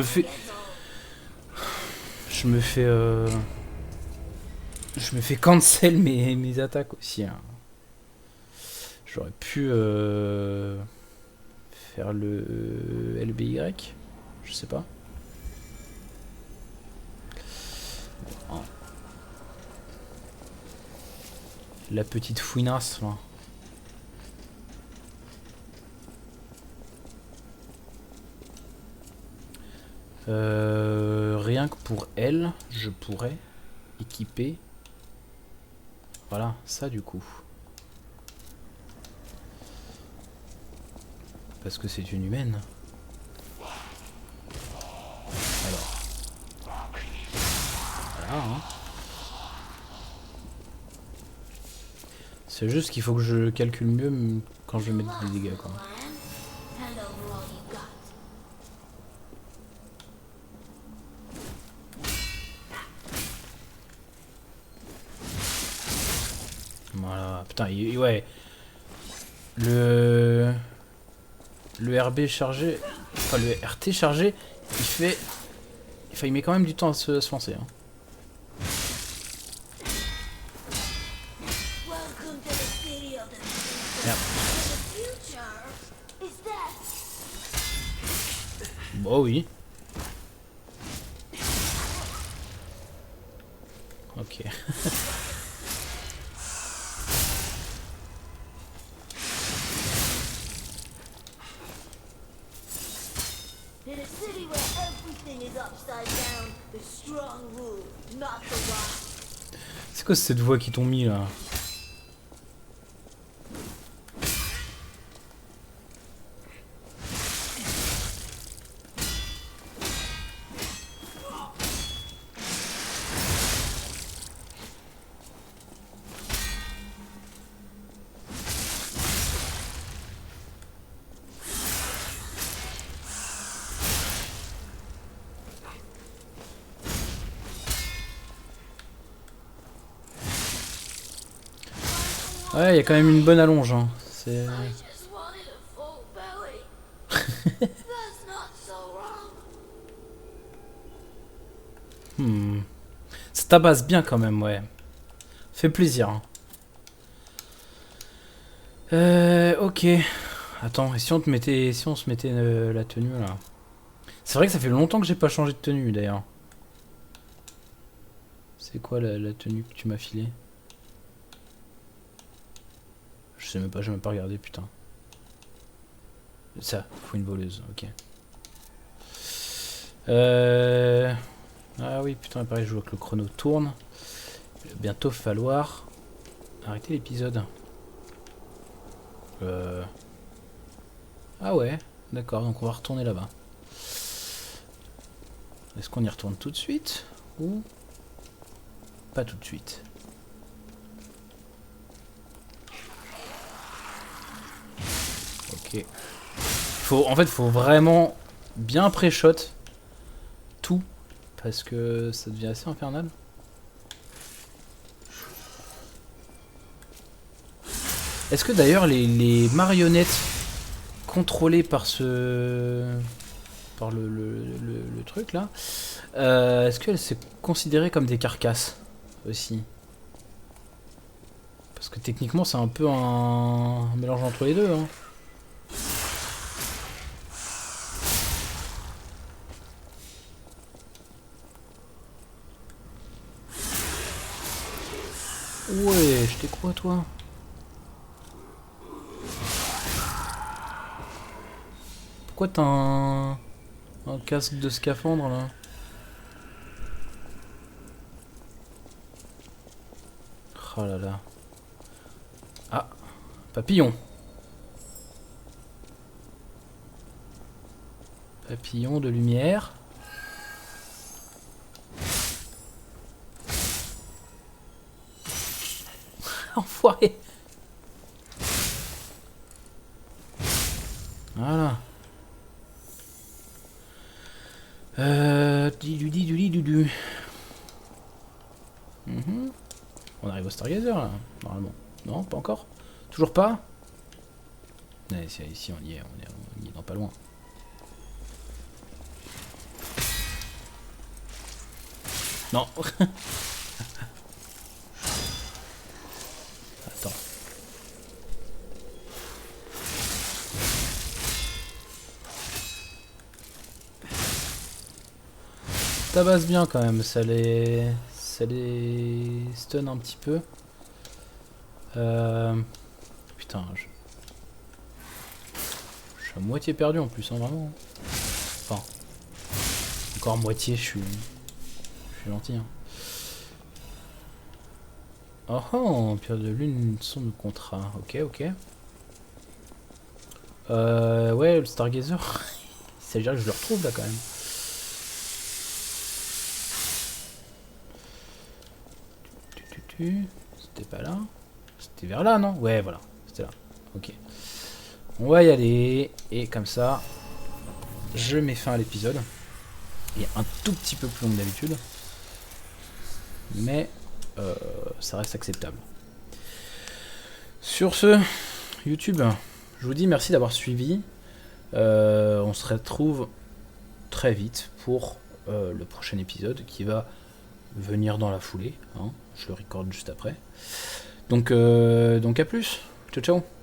Je me fais cancel mes attaques aussi. Hein. J'aurais pu faire le LBY. Je sais pas. Bon. La petite fouinasse là. Rien que pour elle, je pourrais équiper. Voilà, ça du coup. Parce que c'est une humaine. Alors. Voilà, hein. C'est juste qu'il faut que je calcule mieux quand je vais mettre des dégâts, quoi. Voilà, putain, ouais. Le RB chargé, enfin le RT chargé, il fait... Enfin, il met quand même du temps à se lancer. Hein. Merde. Bon, oui. Ok. C'est quoi cette voix qui t'ont mis là? Ouais, il y a quand même une bonne allonge. Hein. C'est... That's not so wrong. Ça tabasse bien quand même, ouais. Fait plaisir. Hein. Ok. Attends, et si on se mettait la tenue là? C'est vrai que ça fait longtemps que j'ai pas changé de tenue d'ailleurs. C'est quoi la tenue que tu m'as filée? Je sais même pas, j'ai même pas regardé, putain. Ça, faut une voleuse, ok. Ah oui, putain, pareil, je vois que le chrono tourne. Il va bientôt falloir arrêter l'épisode. Ah ouais, d'accord, donc on va retourner là-bas. Est-ce qu'on y retourne tout de suite ou pas tout de suite? Ok. En fait, faut vraiment bien pré-shot tout parce que ça devient assez infernal. Est-ce que d'ailleurs les marionnettes contrôlées par le truc là, est-ce qu'elles c'est considéré comme des carcasses aussi? Parce que techniquement c'est un peu un mélange entre les deux. Hein. Ouais, je t'ai quoi toi? Pourquoi t'as un casque de scaphandre là? Oh là là. Ah, papillon. Papillon de lumière. Enfoiré. Voilà. Du. On arrive au Stargazer là, normalement. Non, pas encore. Toujours pas. Mais ici on y est dans pas loin. Non. Attends. Tabasse bien quand même, ça les stun un petit peu. Putain, je suis à moitié perdu en plus, hein, vraiment. Enfin, encore moitié, je suis gentil. Hein. Oh oh, pierre de lune, son de contrat. Ok. Ouais, le Stargazer. Il s'agirait que je le retrouve là quand même. C'était pas là. C'était vers là, non? Ouais, voilà. C'était là. Ok. On va y aller. Et comme ça, je mets fin à l'épisode. Il est un tout petit peu plus long que d'habitude. Mais ça reste acceptable. Sur ce, YouTube, je vous dis merci d'avoir suivi. On se retrouve très vite pour le prochain épisode qui va venir dans la foulée. Hein. Je le recorde juste après. Donc à plus. Ciao ciao.